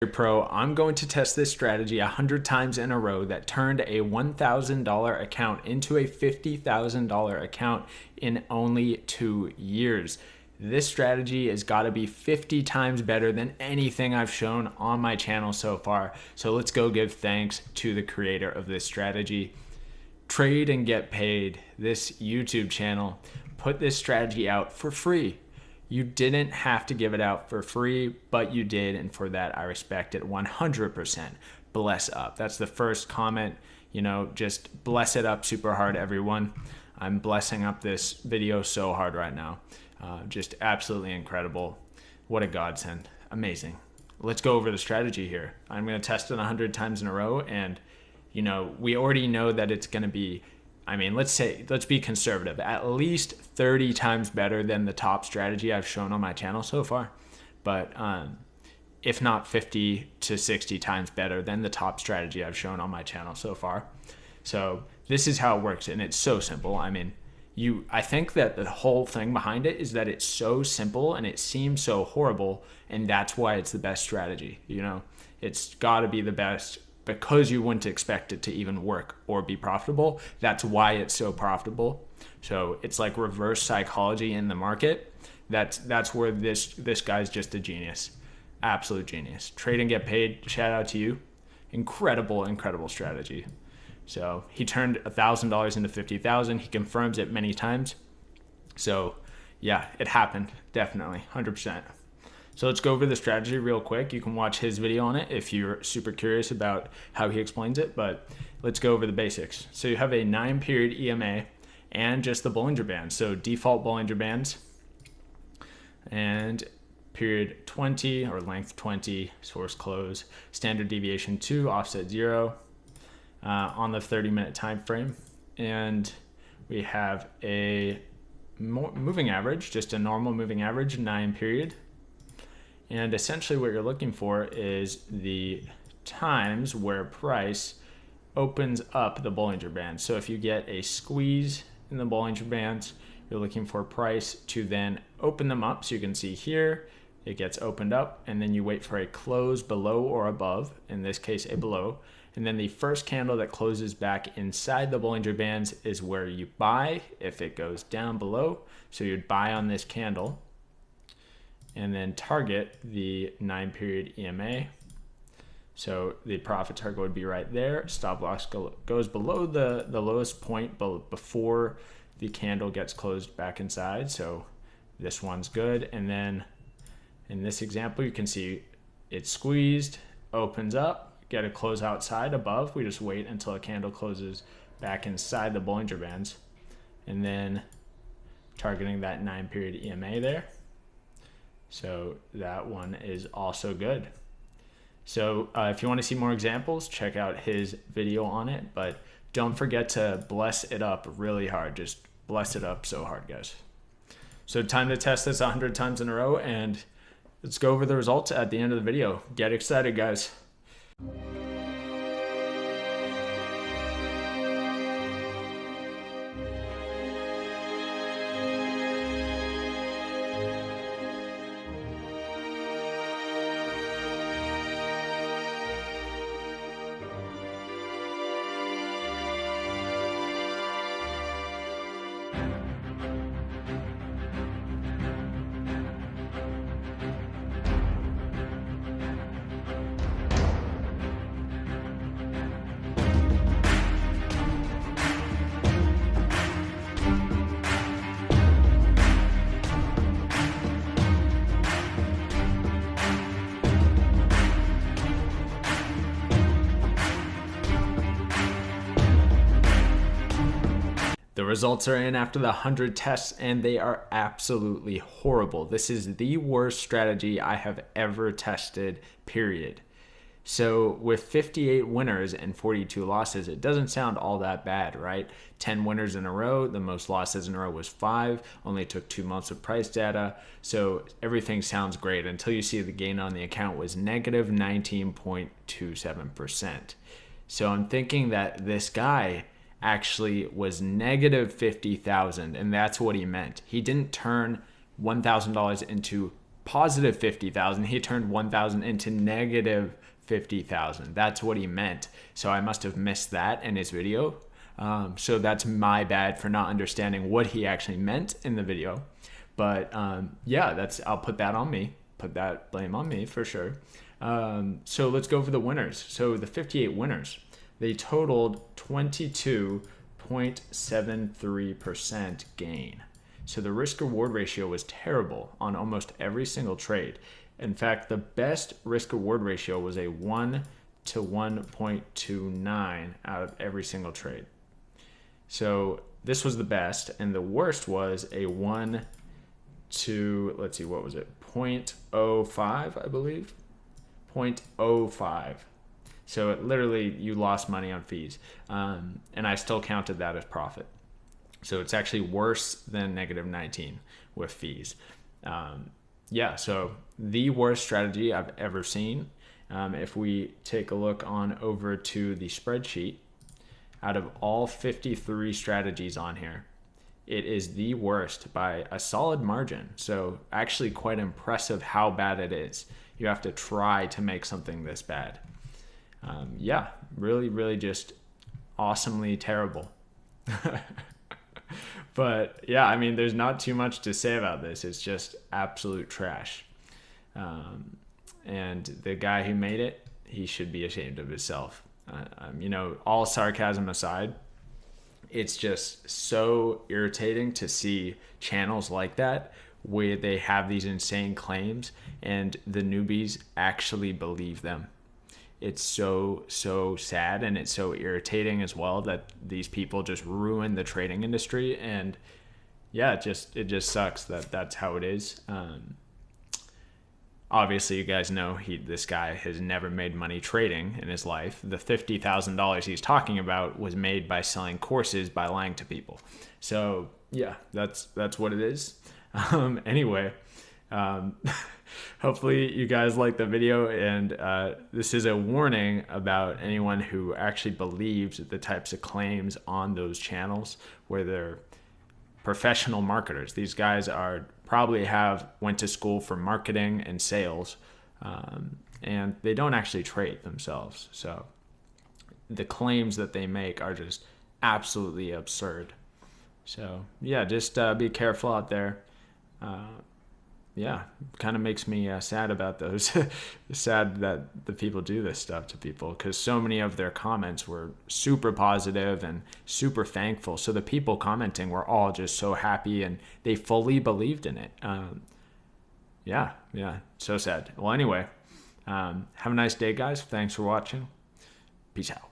Pro, I'm going to test this strategy 100 times in a row that turned a $1,000 account into a $50,000 account in only 2 years. This strategy has got to be 50 times better than anything I've shown on my channel so far. So let's go give thanks to the creator of this strategy. Trade and Get Paid, this YouTube channel, put this strategy out for free. You didn't have to give it out for free, but you did, and for that I respect it 100%. Bless up. That's the first comment. Just bless it up super hard, everyone. I'm blessing up this video so hard right now. Just absolutely incredible. What a godsend. Amazing. Let's go over the strategy here. I'm going to test it 100 times in a row, and we already know that it's going to be, let's be conservative, at least 30 times better than the top strategy I've shown on my channel so far. But if not 50 to 60 times better than the top strategy I've shown on my channel so far. So this is how it works, and it's so simple. I think that the whole thing behind it is that it's so simple and it seems so horrible, and that's why it's the best strategy. It's got to be the best because you wouldn't expect it to even work or be profitable. That's why it's so profitable. So it's like reverse psychology in the market. That's where this guy's just a genius. Absolute genius. Trade and Get Paid, shout out to you. Incredible strategy. So he turned $1,000 into 50,000. He confirms it many times. So yeah, it happened, definitely, 100%. So let's go over the strategy real quick. You can watch his video on it if you're super curious about how he explains it, but let's go over the basics. So you have a 9-period EMA and just the Bollinger Band. So default Bollinger Bands and period 20 or length 20, source close, standard deviation 2, offset 0 on the 30-minute time frame. And we have a moving average, just a normal moving average, 9-period. And essentially what you're looking for is the times where price opens up the Bollinger Band. So if you get a squeeze in the Bollinger Bands, you're looking for price to then open them up. So you can see here, it gets opened up, and then you wait for a close below or above, in this case a below. And then the first candle that closes back inside the Bollinger Bands is where you buy if it goes down below. So you'd buy on this candle and then target the 9-period EMA. So the profit target would be right there. Stop loss goes below the lowest point before the candle gets closed back inside. So this one's good. And then in this example, you can see it's squeezed, opens up, get a close outside above. We just wait until a candle closes back inside the Bollinger Bands, and then targeting that 9-period EMA there. So that one is also good. So if you want to see more examples, check out his video on it, but don't forget to bless it up really hard. Just bless it up so hard, guys. So time to test this 100 times in a row, and let's go over the results at the end of the video. Get excited, guys. The results are in after the 100 tests, and they are absolutely horrible. This is the worst strategy I have ever tested, period. So with 58 winners and 42 losses, it doesn't sound all that bad, right? 10 winners in a row, the most losses in a row was 5, only took 2 months of price data. So everything sounds great until you see the gain on the account was negative 19.27%. So I'm thinking that this guy actually was negative 50,000, and that's what he meant. He didn't turn $1,000 into positive 50,000. He turned 1,000 into negative 50,000. That's what he meant. So I must have missed that in his video. So that's my bad for not understanding what he actually meant in the video. But yeah, I'll put that on me. Put that blame on me for sure. So let's go for the winners. So the 58 winners, they totaled 22.73% gain. So the risk reward ratio was terrible on almost every single trade. In fact, the best risk reward ratio was a 1 to 1.29 out of every single trade. So this was the best, and the worst was a 1 to, let's see, what was it? 0.05, I believe. 0.05. So it literally, you lost money on fees. And I still counted that as profit. So it's actually worse than negative 19 with fees. Yeah, so the worst strategy I've ever seen. If we take a look on over to the spreadsheet, out of all 53 strategies on here, it is the worst by a solid margin. So actually quite impressive how bad it is. You have to try to make something this bad. Yeah, really, really just awesomely terrible. But yeah, I mean, there's not too much to say about this. It's just absolute trash. And the guy who made it, he should be ashamed of himself. You know, all sarcasm aside, it's just so irritating to see channels like that where they have these insane claims and the newbies actually believe them. It's so sad, and it's so irritating as well that these people just ruin the trading industry. And yeah, it just sucks that that's how it is. Obviously, you guys know this guy has never made money trading in his life. The $50,000 he's talking about was made by selling courses by lying to people. So yeah, that's what it is. Anyway, hopefully you guys like the video, and this is a warning about anyone who actually believes the types of claims on those channels where they're professional marketers. These guys probably went to school for marketing and sales, and they don't actually trade themselves. So the claims that they make are just absolutely absurd. So yeah, just be careful out there. Yeah, kind of makes me sad about those. Sad that the people do this stuff to people, because so many of their comments were super positive and super thankful. So the people commenting were all just so happy and they fully believed in it. Yeah, so sad. Well, anyway, have a nice day, guys. Thanks for watching. Peace out.